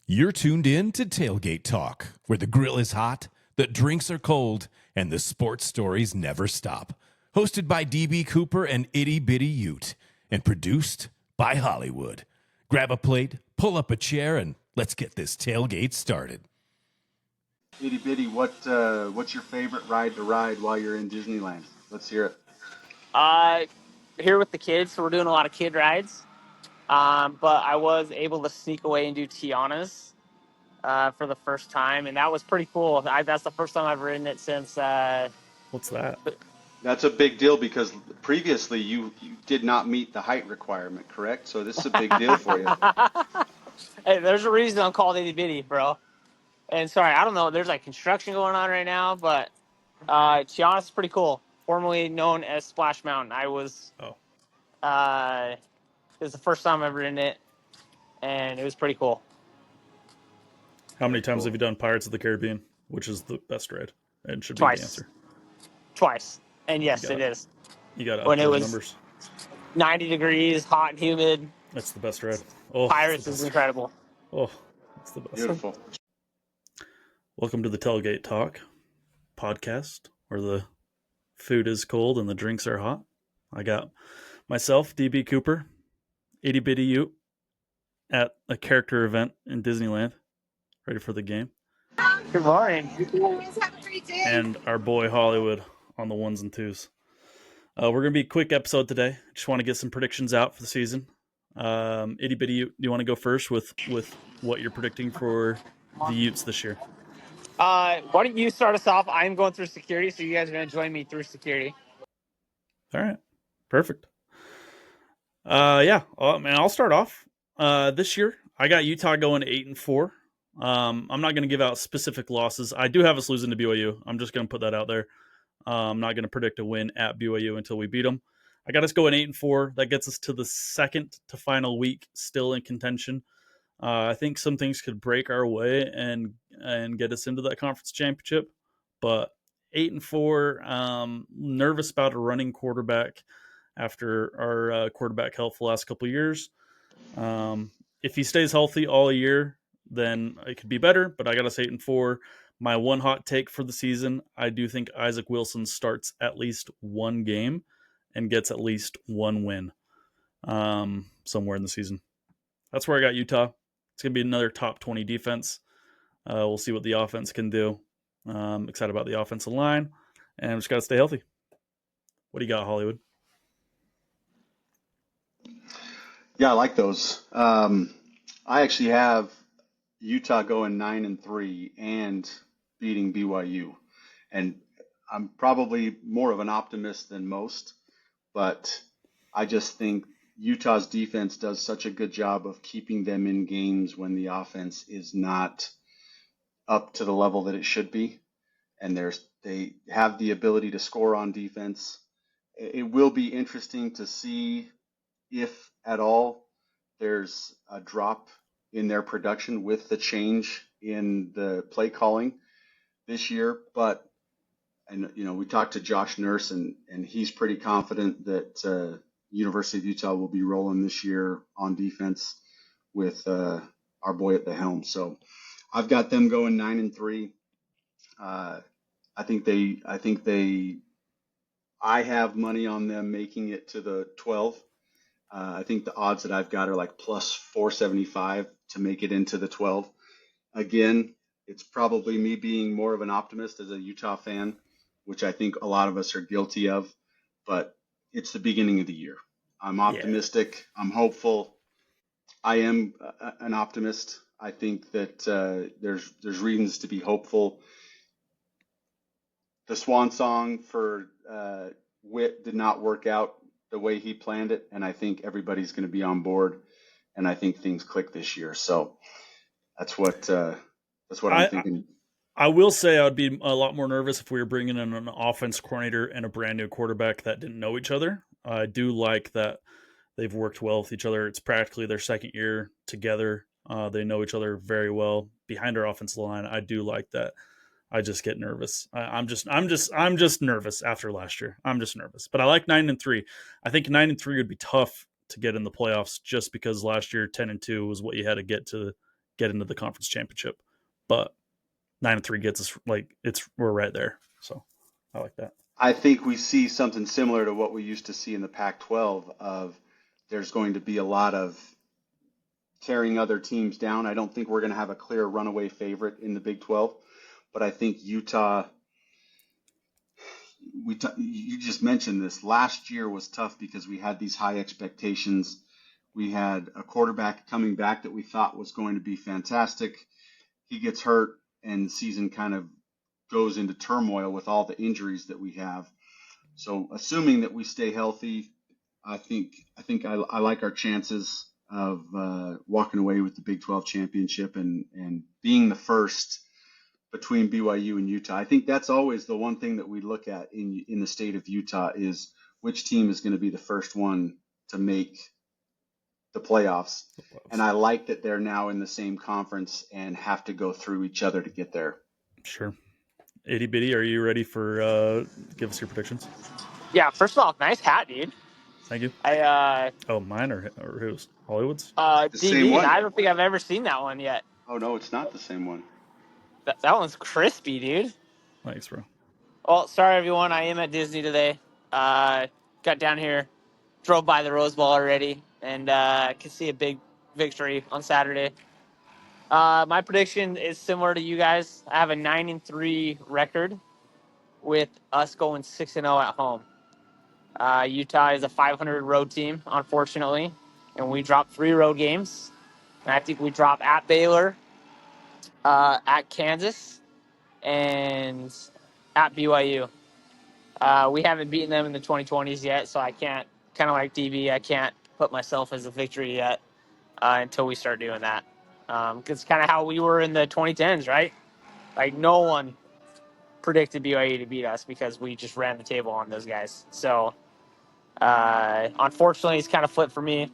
You're tuned in to Tailgate Talk, where the grill is hot, the drinks are cold, and the sports stories never stop. Hosted by DB Cooper and Itty Bitty Ute, and produced by Hollywood. Grab a plate, pull up a chair, and let's get this tailgate started. Itty Bitty, what's your favorite ride to ride while you're in Disneyland? Let's hear it. Here with the kids, so we're doing a lot of kid rides. But I was able to sneak away and do Tiana's for the first time, and that was pretty cool. That's the first time I've ridden it since. What's that? That's a big deal because previously you did not meet the height requirement, correct? So this is a big deal for you. Hey, there's a reason I'm called Itty Bitty, bro. And sorry, I don't know. There's like construction going on right now, but Tiana's is pretty cool. Formerly known as Splash Mountain. It was the first time I've ridden it, and it was pretty cool. How many times have you done Pirates of the Caribbean? Which is the best ride? And should Twice. be the answer. Twice. And yes, it is. You got when it was numbers. 90 degrees, hot and humid. That's the best ride. Oh, Pirates is incredible. Oh, that's the best. Beautiful. Welcome to the Tailgate Talk podcast, where the food is cold and the drinks are hot. I got myself, DB Cooper, Itty Bitty Ute, at a character event in Disneyland, ready for the game. Good morning. Have a great day. And our boy Hollywood on the ones and twos. We're going to be a quick episode today. Just want to get some predictions out for the season. Itty Bitty Ute, do you want to go first with what you're predicting for the Utes this year? Why don't you start us off? I'm going through security, so you guys are going to join me through security. All right. Perfect. I'll start off. This year, I got Utah going 8-4. I'm not going to give out specific losses. I do have us losing to BYU. I'm just going to put that out there. I'm not going to predict a win at BYU until we beat them. I got us going 8-4. That gets us to the second to final week, still in contention. I think some things could break our way and get us into that conference championship. But 8-4, nervous about a running quarterback after our quarterback health the last couple of years. If he stays healthy all year, then it could be better. But I got us 8-4. My one hot take for the season, I do think Isaac Wilson starts at least one game and gets at least one win somewhere in the season. That's where I got Utah. It's going to be another top 20 defense. We'll see what the offense can do. Excited about the offensive line, and just got to stay healthy. What do you got, Hollywood? Yeah, I like those. I actually have Utah going 9-3 and beating BYU. And I'm probably more of an optimist than most, but I just think Utah's defense does such a good job of keeping them in games when the offense is not up to the level that it should be. And they have the ability to score on defense. It will be interesting to see if at all there's a drop in their production with the change in the play calling this year. But, we talked to Josh Nurse, and he's pretty confident that University of Utah will be rolling this year on defense with our boy at the helm. So I've got them going 9-3. I have money on them making it to the 12. I think the odds that I've got are like plus 475 to make it into the 12. Again, it's probably me being more of an optimist as a Utah fan, which I think a lot of us are guilty of, but it's the beginning of the year. I'm optimistic. Yeah. I'm hopeful. I am an optimist. I think that there's reasons to be hopeful. The swan song for Witt did not work out the way he planned it, and I think everybody's going to be on board, and I think things click this year. So that's what I'm thinking. I will say I would be a lot more nervous if we were bringing in an offense coordinator and a brand new quarterback that didn't know each other. I do like that they've worked well with each other. It's practically their second year together. They know each other very well behind our offensive line. I do like that. I just get nervous. I'm just nervous after last year. I'm just nervous. But I like 9-3. I think 9-3 would be tough to get in the playoffs just because last year 10-2 was what you had to get into the conference championship. But 9-3 gets us we're right there. So I like that. I think we see something similar to what we used to see in the Pac-12 of there's going to be a lot of tearing other teams down. I don't think we're going to have a clear runaway favorite in the Big 12, but I think Utah, you just mentioned this. Last year was tough because we had these high expectations. We had a quarterback coming back that we thought was going to be fantastic. He gets hurt, and the season kind of goes into turmoil with all the injuries that we have. So, assuming that we stay healthy, I think I like our chances of walking away with the Big 12 championship and being the first between BYU and Utah. I think that's always the one thing that we look at in the state of Utah is which team is going to be the first one to make the playoffs. And I like that they're now in the same conference and have to go through each other to get there. Sure. Itty Bitty, are you ready for give us your predictions? Yeah, first of all, nice hat, dude. Thank you. Mine or whose? Hollywood's? The same DB, one. I don't think I've ever seen that one yet. Oh, no, it's not the same one. That one's crispy, dude. Thanks, bro. Well, sorry, everyone. I am at Disney today. Got down here, drove by the Rose Bowl already, and could see a big victory on Saturday. My prediction is similar to you guys. I have a 9-3 record with us going 6-0 at home. Utah is a 500 road team, unfortunately, and we dropped 3 road games. And I think we drop at Baylor, at Kansas, and at BYU. We haven't beaten them in the 2020s yet, so I can't, kind of like DB, I can't put myself as a victory yet until we start doing that. It's kind of how we were in the 2010s, right? Like, no one predicted BYU to beat us because we just ran the table on those guys. So, unfortunately, it's kind of flipped for me.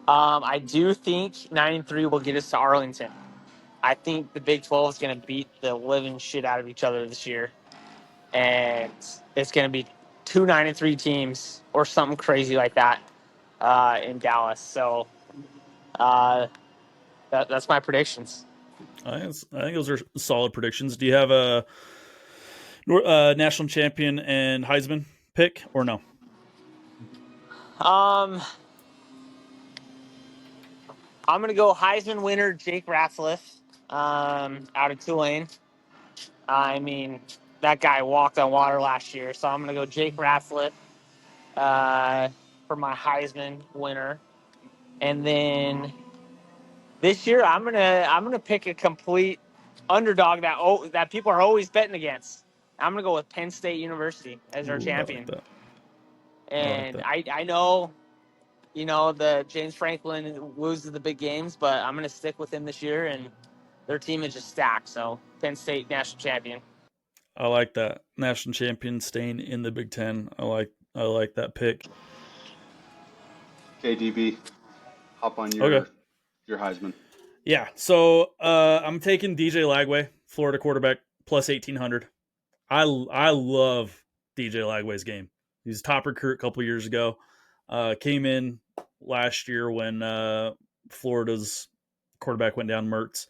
I do think 9-3 will get us to Arlington. I think the Big 12 is going to beat the living shit out of each other this year. And it's going to be 2 9-3 teams or something crazy like that in Dallas. So that's my predictions. I think those are solid predictions. Do you have a national champion and Heisman pick or no? I'm going to go Heisman winner Jake Ratzliff out of Tulane. I mean, that guy walked on water last year, so I'm going to go Jake Ratzliff for my Heisman winner. And then this year, I'm gonna pick a complete underdog that people are always betting against. I'm gonna go with Penn State University as our champion. I like that. And I know, the James Franklin loses the big games, but I'm gonna stick with him this year, and their team is just stacked. So Penn State national champion. I like that. National champion staying in the Big Ten. I like that pick. Okay, DB, hop on your Heisman. Yeah, so I'm taking DJ Lagway, Florida quarterback, plus 1,800. I love DJ Lagway's game. He's a top recruit a couple years ago. Came in last year when Florida's quarterback went down, Mertz,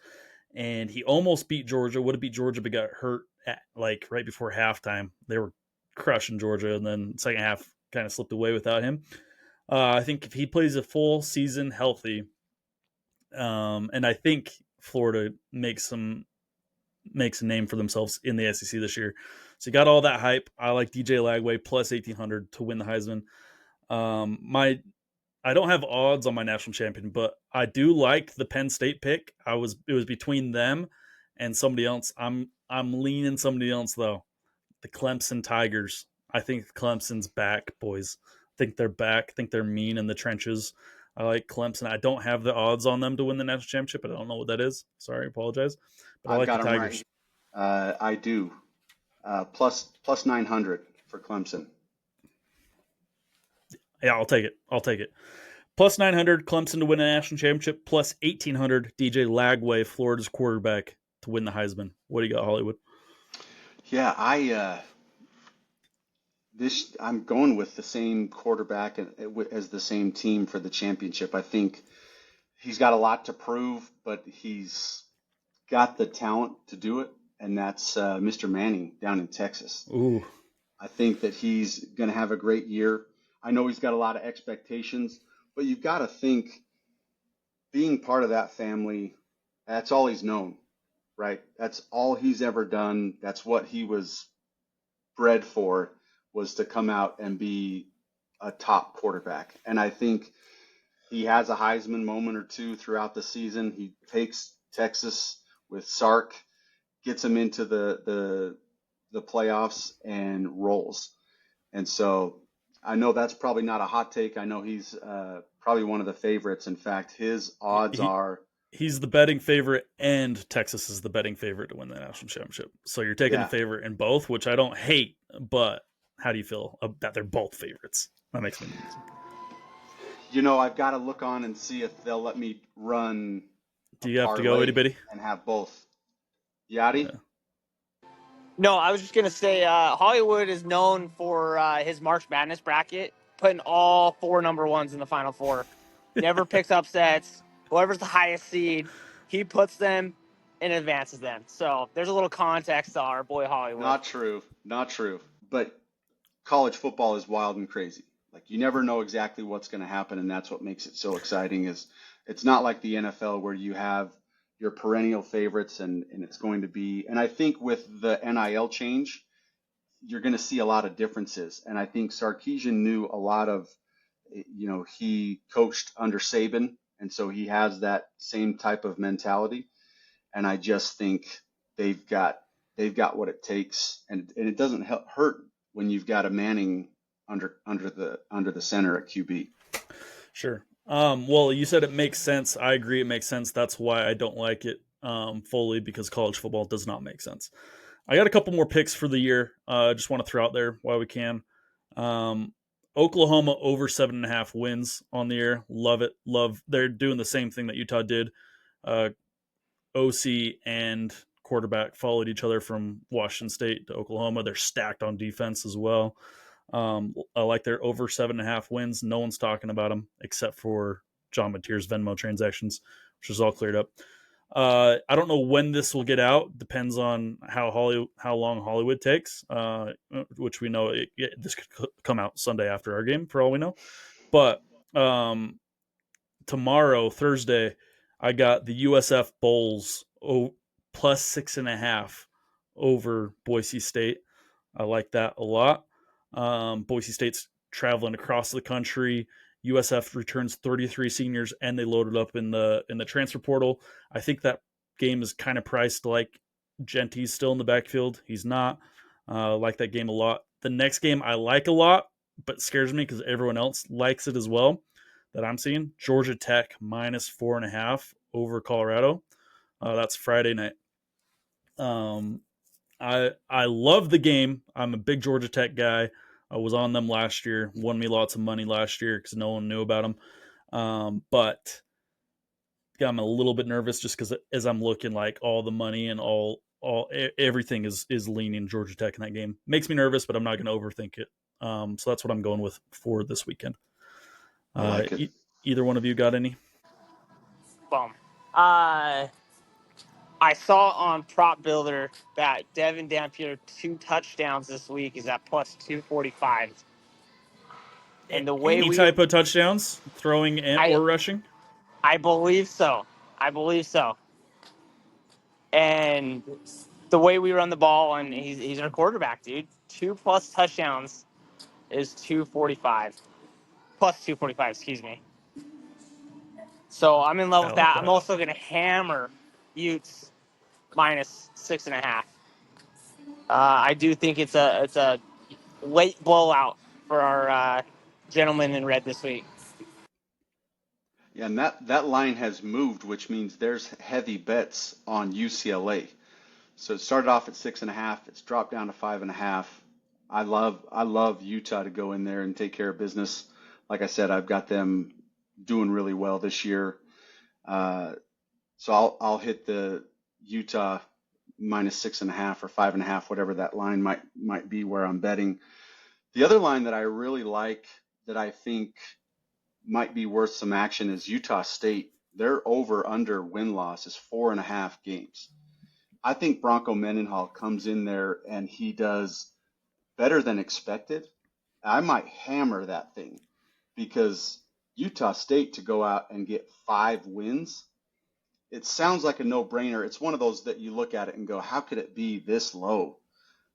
and he almost beat Georgia. Would have beat Georgia, but got hurt right before halftime. They were crushing Georgia, and then second half kind of slipped away without him. I think if he plays a full season healthy, and I think Florida makes a name for themselves in the SEC this year. So you got all that hype. I like DJ Lagway plus 1,800 to win the Heisman. I don't have odds on my national champion, but I do like the Penn State pick. It was between them and somebody else. I'm leaning somebody else though. The Clemson Tigers. I think Clemson's back, boys. I think they're back. I think they're mean in the trenches. I like Clemson. I don't have the odds on them to win the national championship. I don't know what that is. Sorry, apologize. But I like the Tigers. Right. I do. Plus 900 for Clemson. Yeah, I'll take it. Plus 900 Clemson to win a national championship. Plus 1,800 DJ Lagway, Florida's quarterback, to win the Heisman. What do you got, Hollywood? Yeah, I'm going with the same quarterback as the same team for the championship. I think he's got a lot to prove, but he's got the talent to do it, and that's Mr. Manning down in Texas. Ooh, I think that he's going to have a great year. I know he's got a lot of expectations, but you've got to think being part of that family, that's all he's known, right? That's all he's ever done. That's what he was bred for, was to come out and be a top quarterback. And I think he has a Heisman moment or two throughout the season. He takes Texas with Sark, gets him into the playoffs and rolls. And so I know that's probably not a hot take. I know he's probably one of the favorites. In fact, his odds are. He's the betting favorite, and Texas is the betting favorite to win the national championship. So you're taking Yeah. the favorite in both, which I don't hate, but how do you feel that they're both favorites? That makes me nervous. I've got to look on and see if they'll let me run. Do you have to go, itty bitty? And have both. Yachty? Yeah. No, I was just gonna say Hollywood is known for his March Madness bracket, putting all 4 number ones in the Final Four. Never picks upsets. Whoever's the highest seed, he puts them and advances them. So there's a little context to our boy Hollywood. Not true. Not true. But college football is wild and crazy. Like, you never know exactly what's going to happen, and that's what makes it so exciting. Is it's not like the NFL where you have your perennial favorites and it's going to be. And I think with the NIL change, you're going to see a lot of differences. And I think Sarkisian knew a lot of, he coached under Saban, and so he has that same type of mentality. And I just think they've got what it takes, and it doesn't hurt when you've got a Manning under the center at QB. Sure. Well, you said it makes sense. I agree, it makes sense. That's why I don't like it fully, because college football does not make sense. I got a couple more picks for the year. Just want to throw out there while we can. Oklahoma over 7.5 wins on the year. Love it. They're doing the same thing that Utah did. OC and quarterback followed each other from Washington State to Oklahoma. They're stacked on defense as well. I like their over 7.5 wins. No one's talking about them except for John Mateer's Venmo transactions, which is all cleared up. I don't know when this will get out. Depends on how long Hollywood takes, which we know this could come out Sunday after our game, for all we know. But tomorrow, Thursday, I got the USF Bulls plus 6.5 over Boise State. I like that a lot. Boise State's traveling across the country. USF returns 33 seniors, and they loaded up in the transfer portal. I think that game is kind of priced like Genty's still in the backfield. He's not. Like that game a lot. The next game I like a lot, but scares me because everyone else likes it as well, that I'm seeing. Georgia Tech minus 4.5 over Colorado. That's Friday night. I love the game. I'm a big Georgia Tech guy. I was on them last year. Won me lots of money last year because no one knew about them. But I'm a little bit nervous just because as I'm looking, like, all the money and everything is leaning Georgia Tech in that game. Makes me nervous, but I'm not going to overthink it. So that's what I'm going with for this weekend. I like it. Either one of you got any? Boom. I saw on Prop Builder that Devin Dampier 2 touchdowns this week is at plus 245. And the way Any type of touchdowns, throwing or rushing? I believe so. And the way we run the ball, and he's our quarterback, dude. 2+ touchdowns is 245. Plus 245, excuse me. So I'm in love with that. I'm also going to hammer Utes minus 6.5. I do think it's a late blowout for our gentleman in red this week. Yeah, and that line has moved, which means there's heavy bets on UCLA. So it started off at 6.5. It's dropped down to 5.5. I love Utah to go in there and take care of business. Like I said, I've got them doing really well this year. So I'll hit the Utah minus 6.5 or 5.5, whatever that line might be where I'm betting. The other line that I really like that I think might be worth some action is Utah State their over under win loss is 4.5 games. I think Bronco Mendenhall comes in there and he does better than expected. I might hammer that thing because Utah State to go out and get 5 wins, it sounds like a no-brainer. It's one of those that you look at it and go, how could it be this low?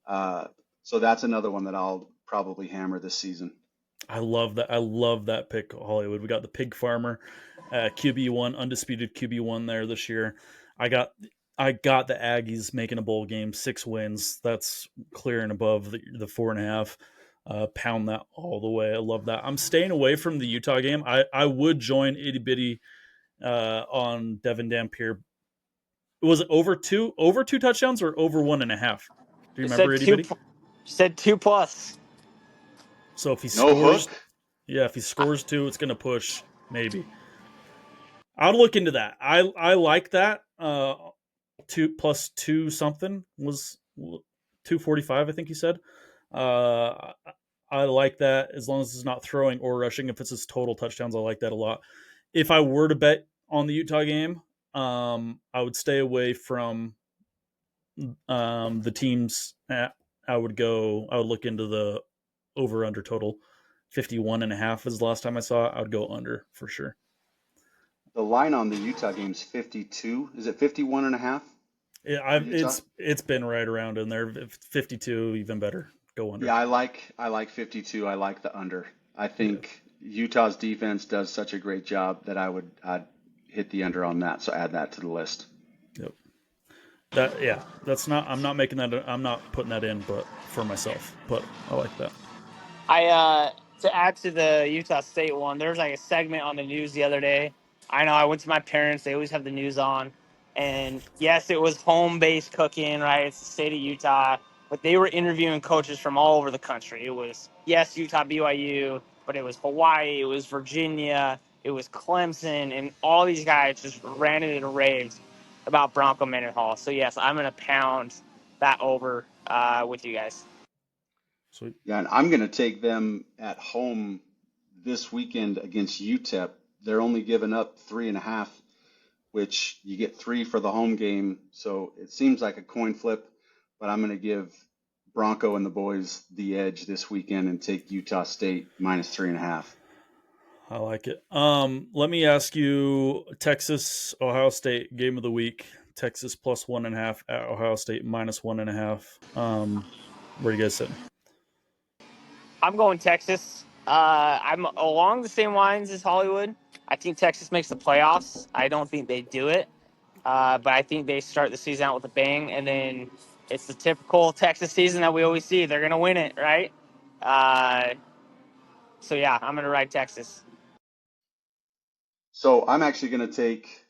So that's another one that I'll probably hammer this season. I love that. I love that pick, Hollywood. We got the pig farmer, QB1, undisputed QB1 there this year. I got the Aggies making a bowl game, 6 wins. That's clear and above the 4.5. Pound that all the way. I love that. I'm staying away from the Utah game. I would join itty bitty on Devin Dampier. Was it over two touchdowns or over 1.5? Do you remember, itty bitty? Said 2+. So if he No scores, hook? yeah, if he scores 2, it's going to push maybe. I'll look into that. I like that. 2+2 something was 245. I think he said. I like that as long as it's not throwing or rushing. If it's his total touchdowns, I like that a lot. If I were to bet on the Utah game, I would stay away from the teams. I would look into the over under total. 51.5 is the last time I saw it. I would go under for sure. The line on the Utah game is 52. Is it 51.5? Yeah, it's been right around in there. 52, even better. Go under. Yeah, I like 52. I like the under. I think Utah's defense does such a great job that I'd hit the under on that. So add that to the list. Yep. That's not. I'm not making that. I'm not putting that in, but for myself. But I like that. To add to the Utah State one, there was like a segment on the news the other day. I know I went to my parents; they always have the news on, and yes, it was home-based cooking, right? It's the state of Utah, but they were interviewing coaches from all over the country. It was Utah, BYU, but it was Hawaii, it was Virginia, it was Clemson, and all these guys just ranted and raved about Bronco Mendenhall. So yes, I'm gonna pound that over with you guys. Sweet. Yeah, and I'm going to take them at home this weekend against UTEP. They're only giving up 3.5, which you get 3 for the home game. So it seems like a coin flip, but I'm going to give Bronco and the boys the edge this weekend and take Utah State minus 3.5. I like it. Let me ask you: Texas, Ohio State game of the week. Texas plus 1.5 at Ohio State minus 1.5. Where do you guys sit? I'm going Texas. I'm along the same lines as Hollywood. I think Texas makes the playoffs. I don't think they do it, but I think they start the season out with a bang, and then it's the typical Texas season that we always see. They're going to win it, right? So, yeah, I'm going to ride Texas. So I'm actually going to take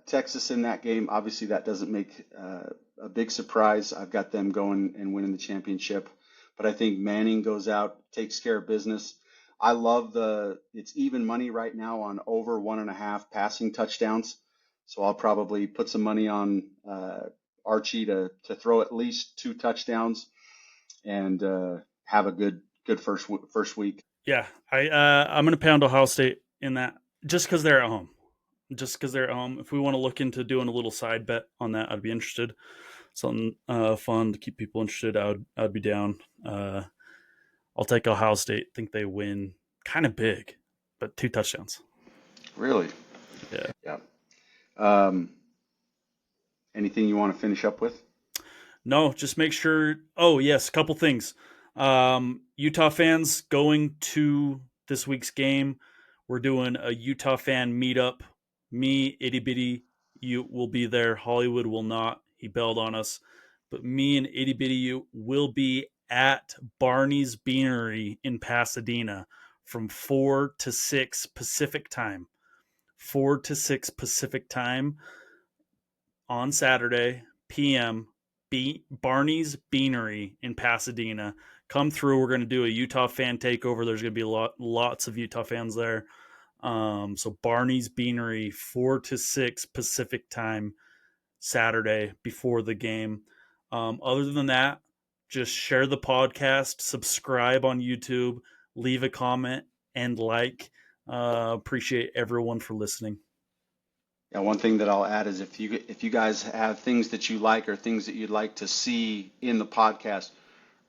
Texas in that game. Obviously, that doesn't make a big surprise. I've got them going and winning the championship. But I think Manning goes out, takes care of business. I love it's even money right now on over 1.5 passing touchdowns. So I'll probably put some money on Archie to throw at least 2 touchdowns and have a good first week. Yeah, I'm going to pound Ohio State in that just because they're at home. If we want to look into doing a little side bet on that, I'd be interested. Something fun to keep people interested. I'd be down. I'll take Ohio State. Think they win kind of big, but 2 touchdowns. Really? Yeah. Yeah. Anything you want to finish up with? No, just make sure. Oh, yes, a couple things. Utah fans going to this week's game. We're doing a Utah fan meetup. Me, Itty Bitty, you will be there. Hollywood will not. He bailed on us. But me and Itty Bitty you will be at Barney's Beanery in Pasadena from 4 to 6 Pacific time. 4 to 6 Pacific time on Saturday, PM, Barney's Beanery in Pasadena. Come through. We're going to do a Utah fan takeover. There's going to be lots of Utah fans there. So Barney's Beanery, 4 to 6 Pacific time, Saturday before the game. Other than that, just share the podcast, subscribe on YouTube, leave a comment, and like. Appreciate everyone for listening. Yeah, one thing that I'll add is if you guys have things that you like or things that you'd like to see in the podcast,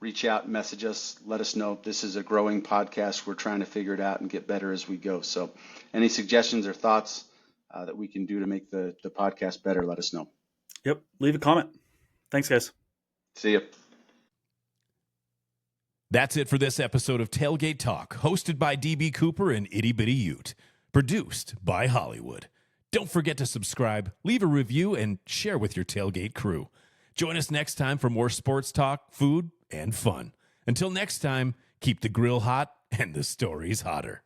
reach out, message us, let us know. This is a growing podcast. We're trying to figure it out and get better as we go. So, any suggestions or thoughts that we can do to make the podcast better, let us know. Yep. Leave a comment. Thanks, guys. See you. That's it for this episode of Tailgate Talk, hosted by DB Cooper and Itty Bitty Ute, produced by Hollywood. Don't forget to subscribe, leave a review, and share with your tailgate crew. Join us next time for more sports talk, food, and fun. Until next time, keep the grill hot and the stories hotter.